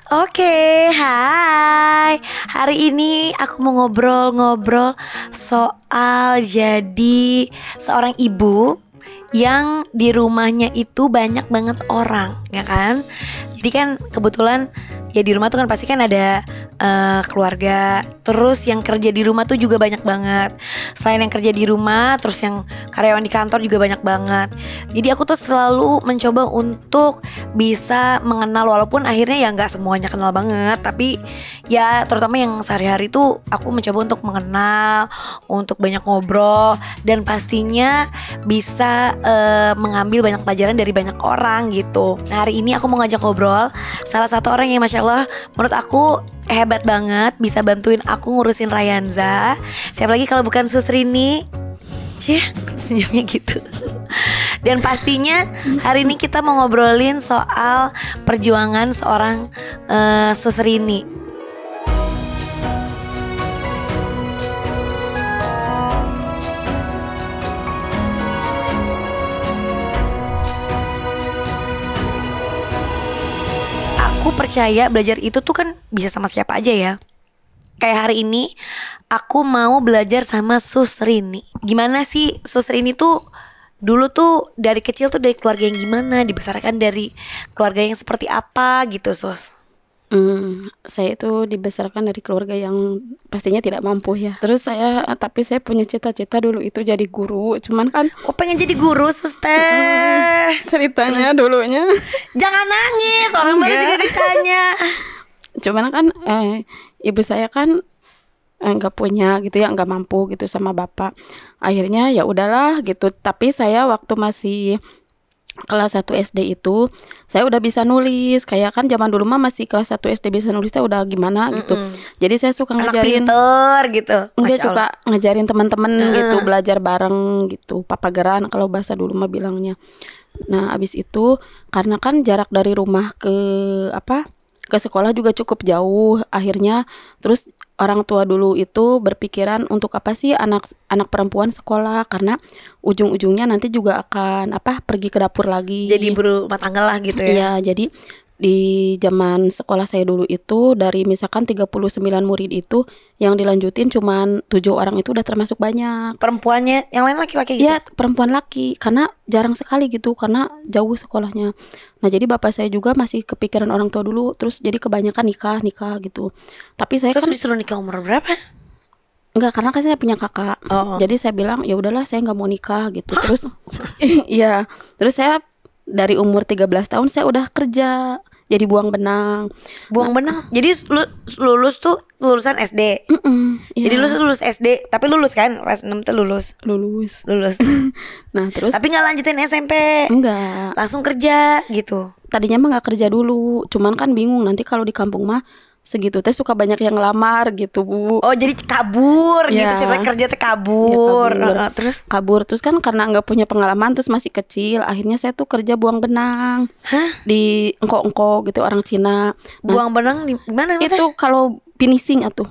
Oke, hai. Hari ini aku mau ngobrol-ngobrol soal jadi seorang ibu yang di rumahnya itu banyak banget orang, ya kan? Jadi kan kebetulan ya di rumah tuh kan pasti kan ada keluarga. Terus yang kerja di rumah tuh juga banyak banget. Selain yang kerja di rumah, terus yang karyawan di kantor juga banyak banget. Jadi aku tuh selalu mencoba untuk bisa mengenal, walaupun akhirnya ya nggak semuanya kenal banget, tapi ya terutama yang sehari-hari tuh aku mencoba untuk mengenal, untuk banyak ngobrol, dan pastinya bisa mengambil banyak pelajaran dari banyak orang gitu. Nah, hari ini aku mau ngajak ngobrol salah satu orang yang masya Allah menurut aku hebat banget, bisa bantuin aku ngurusin Rayanza. Siapa lagi kalau bukan Sus Rini? Cih, senyumnya gitu. Dan pastinya hari ini kita mau ngobrolin soal perjuangan seorang Sus Rini. Aku percaya belajar itu tuh kan bisa sama siapa aja ya. Kayak hari ini aku mau belajar sama Sus Rini. Gimana sih Sus Rini tuh dulu tuh dari kecil tuh dari keluarga yang gimana, dibesarkan dari keluarga yang seperti apa gitu, Sus? Saya itu dibesarkan dari keluarga yang pastinya tidak mampu ya. Tapi saya punya cita-cita dulu itu jadi guru. Cuman kan Oh, pengen jadi guru, Sus teh. ceritanya dulunya. Jangan nangis, orang baru juga ditanya. Cuman kan ibu saya kan nggak punya gitu ya, nggak mampu gitu sama bapak. Akhirnya ya udahlah gitu. Tapi saya waktu masih kelas 1 SD itu saya udah bisa nulis. Kayak kan zaman dulu mah masih kelas 1 SD bisa nulis, saya udah gimana gitu. Jadi saya suka Anak ngajarin, pinter gitu. enggak Masya suka Allah. ngajarin teman-teman gitu, belajar bareng gitu, papageran kalau bahasa dulu mah bilangnya. Nah, abis itu karena kan jarak dari rumah ke sekolah juga cukup jauh. Akhirnya terus orang tua dulu itu berpikiran untuk apa sih anak perempuan sekolah, karena ujung-ujungnya nanti juga akan pergi ke dapur lagi. Jadi ibu rumah tangga lah gitu ya. Iya, jadi di zaman sekolah saya dulu itu dari misalkan 39 murid itu yang dilanjutin cuman 7 orang, itu udah termasuk banyak. Perempuannya yang lain laki-laki gitu. Iya, perempuan laki, karena jarang sekali gitu, karena jauh sekolahnya. Nah, jadi bapak saya juga masih kepikiran orang tua dulu, terus jadi kebanyakan nikah gitu. Tapi saya Terus kan disuruh nikah umur berapa? enggak, karena kan saya punya kakak. Oh. Jadi saya bilang ya udahlah, saya nggak mau nikah gitu. Terus iya, terus saya dari umur 13 tahun saya udah kerja jadi buang benang. Buang benang. Jadi lulus tuh lulusan SD. Iya. Jadi lulus SD, tapi lulus kan kelas 6 tuh lulus. Lulus. Nah, terus Tapi nggak lanjutin SMP. enggak. Langsung kerja gitu. Tadinya mah nggak kerja dulu, cuman kan bingung nanti kalau di kampung mah segitu teh suka banyak yang ngelamar gitu, Bu. Oh, jadi kabur gitu, Iya. cerita kerja tuh kabur. Iya, kabur. Terus Terus kan karena nggak punya pengalaman, terus masih kecil, akhirnya saya tuh kerja buang benang di engko-engko gitu, orang Cina. Nah, buang benang di mana maksudnya? itu kalau finishing atuh.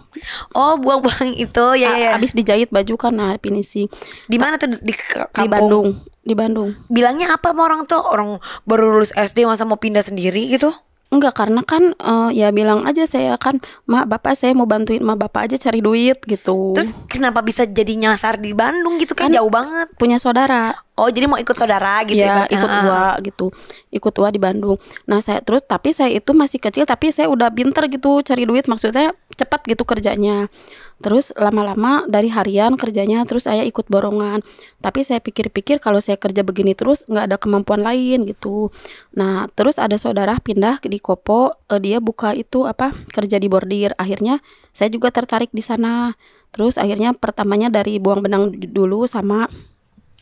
Oh, buang-buang itu ya. Habis dijahit baju kan, nah finishing Di mana tuh di kampung? Di Bandung. Bilangnya apa sama orang tuh? Orang baru lulus SD masa mau pindah sendiri gitu? Enggak, karena kan ya bilang aja saya kan, mak bapak saya mau bantuin mak bapak aja cari duit gitu. Terus kenapa bisa jadi nyasar di Bandung gitu, kan jauh banget? Punya saudara. Oh, jadi mau ikut saudara gitu Ya, ibaratnya. ikut UA gitu. Ikut UA di Bandung. Nah, tapi saya itu masih kecil, tapi saya udah pinter gitu cari duit, maksudnya cepat gitu kerjanya. Terus lama-lama dari harian kerjanya, terus saya ikut borongan. Tapi saya pikir-pikir kalau saya kerja begini terus nggak ada kemampuan lain gitu. Nah, terus ada saudara pindah di Kopo, dia buka itu kerja di bordir. Akhirnya saya juga tertarik di sana. Terus akhirnya pertamanya dari buang benang dulu, sama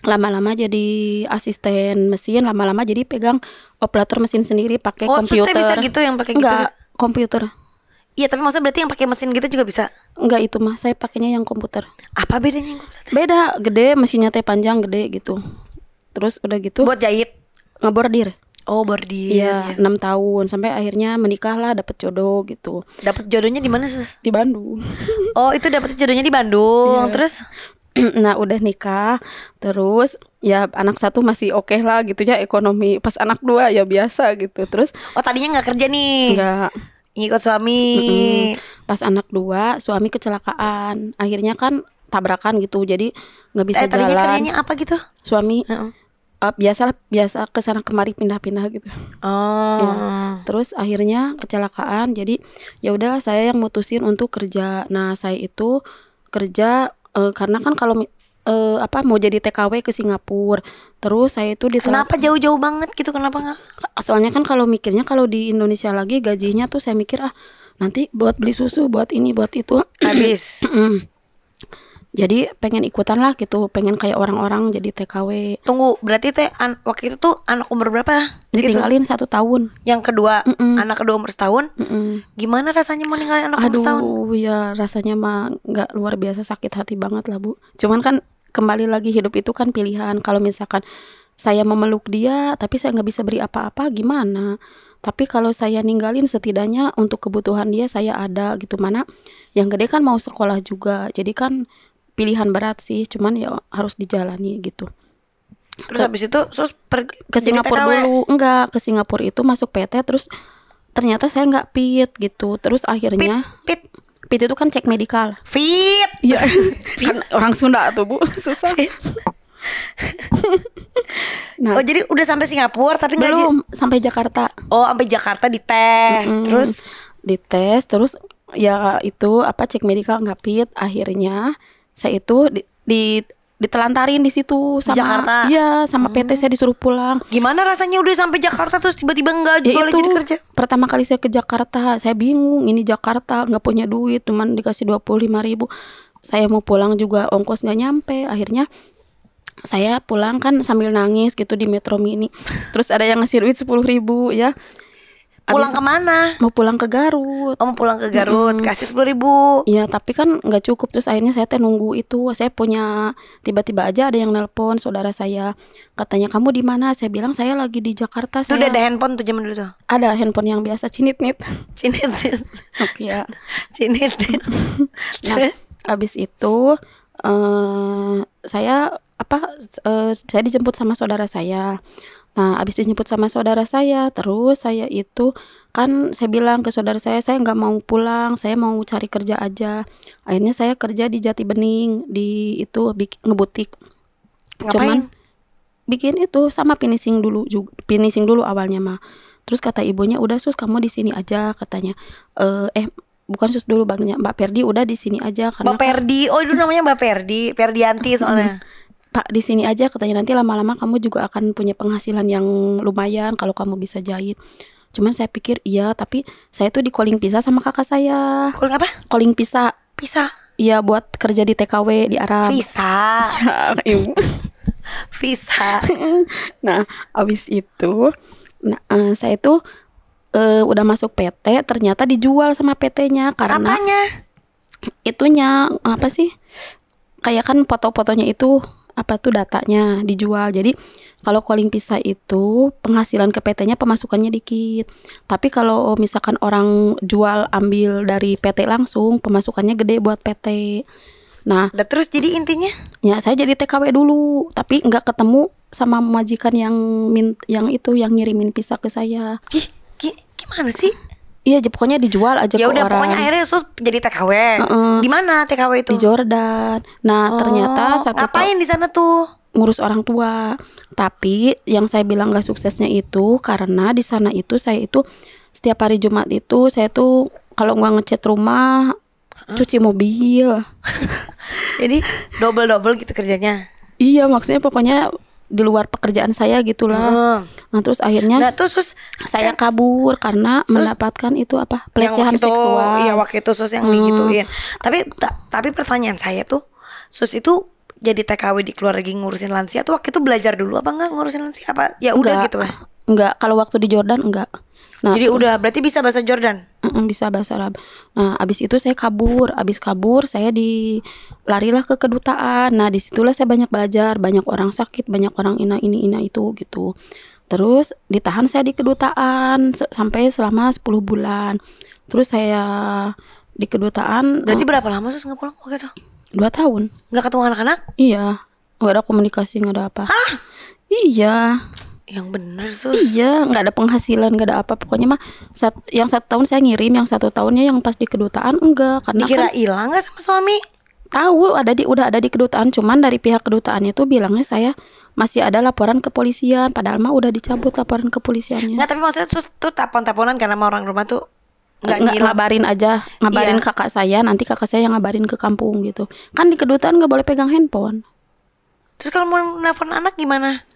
lama-lama jadi asisten mesin, lama-lama jadi pegang operator mesin sendiri pakai Oh, terus komputer. teh bisa gitu yang pakai gitu? Enggak, komputer. Iya, tapi maksudnya berarti yang pakai mesin gitu juga bisa? Enggak, itu mah saya pakainya yang komputer. Apa bedanya yang komputer? Beda, gede, mesinnya teh panjang, gede gitu. Terus udah gitu Buat jahit? ngebordir. Oh, bordir. Iya, 6 tahun sampai akhirnya menikah lah, dapet jodoh gitu Dapat jodohnya di mana, Sus? di Bandung. Oh, itu dapat jodohnya di Bandung. Iya. Terus Nah, udah nikah, terus ya anak satu masih oke lah gitu ya ekonomi. Pas anak dua ya biasa gitu. Terus oh, tadinya nggak kerja nih. enggak, Ngikut suami. Pas anak 2 suami kecelakaan, akhirnya kan tabrakan gitu, jadi nggak bisa Tadinya jalan. kerjanya apa gitu? Suami Heeh. biasa kesana kemari pindah-pindah gitu. Oh. Ya. Terus akhirnya kecelakaan, jadi ya udah saya yang mutusin untuk kerja. Nah saya itu kerja karena kan kalau mau jadi TKW ke Singapura. Terus saya itu Kenapa jauh-jauh banget gitu? Kenapa nggak? soalnya kan kalau mikirnya kalau di Indonesia lagi gajinya tuh saya mikir nanti buat beli susu, buat ini, buat itu Habis. jadi pengen ikutan lah gitu, pengen kayak orang-orang jadi TKW. Tunggu, berarti teh waktu itu tuh anak umur berapa? Gitu. Ditinggalin 1 tahun. Yang kedua, anak kedua umur setahun. Gimana rasanya mau ninggalin anak umur setahun? Aduh ya rasanya mah nggak luar biasa, sakit hati banget lah Bu. Cuman kan kembali lagi hidup itu kan pilihan. Kalau misalkan saya memeluk dia tapi saya nggak bisa beri apa-apa gimana. Tapi kalau saya ninggalin setidaknya untuk kebutuhan dia saya ada gitu. Mana yang gede kan mau sekolah juga, jadi kan pilihan berat sih, cuman ya harus dijalani gitu. Terus habis itu Ke Singapura dulu. Enggak, ke Singapura itu masuk PT, terus ternyata saya nggak fit gitu. Terus akhirnya Fit itu kan cek medikal. Fit. Iya. Kan orang Sunda tuh Bu, susah. Nah, Oh jadi udah sampai Singapura tapi nggak belum sampai Jakarta. Oh sampai Jakarta dites. Terus Dites, terus ya itu cek medikal nggak fit. Akhirnya saya itu ditelantarin di situ sama Jakarta. Iya, sama PT saya disuruh pulang. gimana rasanya udah sampai Jakarta terus tiba-tiba nggak Ya boleh itu jadi kerja? pertama kali saya ke Jakarta, saya bingung, ini Jakarta nggak punya duit, cuman dikasih 25.000. Saya mau pulang juga ongkos nggak nyampe. Akhirnya saya pulang kan sambil nangis gitu di Metro Mini. Terus ada yang ngasih duit 10.000 ya. Pulang kemana? Mau pulang ke Garut. Oh mau pulang ke Garut, kasih 10.000. Iya tapi kan nggak cukup. Terus akhirnya saya nunggu itu. Saya punya, tiba-tiba aja ada yang nelpon saudara saya, katanya kamu di mana? Saya bilang saya lagi di Jakarta. Itu udah ada handphone tuh zaman dulu tuh. Ada handphone yang biasa cinit-nit. Cinit. Nokia. Cinit. Nah, abis itu saya saya dijemput sama saudara saya. Nah, abis dijemput sama saudara saya, terus saya itu kan saya bilang ke saudara saya nggak mau pulang, saya mau cari kerja aja. Akhirnya saya kerja di Jati Bening, di itu ngebutik. Ngapain? Cuman bikin itu sama finishing dulu awalnya mah. Terus kata ibunya, udah Sus kamu di sini aja katanya. Bukan Sus dulu Mbak Perdi udah di sini aja karena Mbak Perdi. Oh dulu namanya Mbak Perdi, Perdianti soalnya. Pak di sini aja katanya, nanti lama-lama kamu juga akan punya penghasilan yang lumayan kalau kamu bisa jahit. Cuman saya pikir iya, tapi saya tuh di calling pisah sama kakak saya. Calling apa? Calling pisah. Pisah. Iya buat kerja di TKW di Arab. Visa. Ya, Visa. Nah abis itu saya tuh udah masuk PT, ternyata dijual sama PT-nya karena Apanya? itunya apa sih? Kayak kan foto-fotonya itu datanya dijual. Jadi kalau calling pisah itu penghasilan ke PT-nya pemasukannya dikit. Tapi kalau misalkan orang jual ambil dari PT langsung, pemasukannya gede buat PT. Nah, terus jadi intinya? Ya saya jadi TKW dulu, tapi nggak ketemu sama majikan yang ngirimin pisah ke saya. Gimana sih? Iya, pokoknya dijual aja ya ke udah, orang. pokoknya akhirnya Sus jadi TKW. Di mana TKW itu? Di Jordan. Nah, ternyata ngapain di sana tuh? Ngurus orang tua. Tapi yang saya bilang gak suksesnya itu karena di sana itu saya itu setiap hari Jumat itu saya tuh kalau nggak ngecat rumah, cuci mobil. Jadi double gitu kerjanya. Iya, maksudnya pokoknya di luar pekerjaan saya gitulah. Nah terus akhirnya saya kabur karena mendapatkan itu pelecehan seksual. Iya waktu itu Sus yang digituin. Tapi pertanyaan saya tuh, Sus itu jadi TKW di keluar lagi ngurusin lansia tuh waktu itu belajar dulu apa enggak ngurusin lansia apa? Ya udah gitu lah. Enggak, kalau waktu di Jordan enggak. Nah, jadi udah berarti bisa bahasa Jordan? Bisa bahasa Arab. Nah abis itu saya kabur. Abis kabur saya larilah ke kedutaan. Nah disitulah saya banyak belajar. Banyak orang sakit, banyak orang ina itu gitu. Terus ditahan saya di kedutaan sampai selama 10 bulan. Terus saya di kedutaan. Berarti berapa lama Sus nggak pulang waktu itu? 2 tahun. Nggak ketemu anak-anak? Iya, nggak ada komunikasi, nggak ada apa. Hah? Iya. Yang bener sus. Iya, nggak ada penghasilan, nggak ada apa. Pokoknya mah yang 1 tahun saya ngirim, yang 1 tahunnya yang pas di kedutaan enggak, karena Dikira kan hilang gak sama suami? tahu udah ada di kedutaan, cuman dari pihak kedutaan itu bilangnya saya masih ada laporan kepolisian, padahal mah udah dicabut laporan kepolisiannya. Nggak, tapi maksudnya sus tuh telepon-teleponan karena sama orang rumah tuh nggak Nggak ngilang. ngabarin aja, ngabarin Iya. kakak saya, nanti kakak saya yang ngabarin ke kampung gitu. Kan di kedutaan nggak boleh pegang handphone. Terus kalau mau nelfon anak gimana?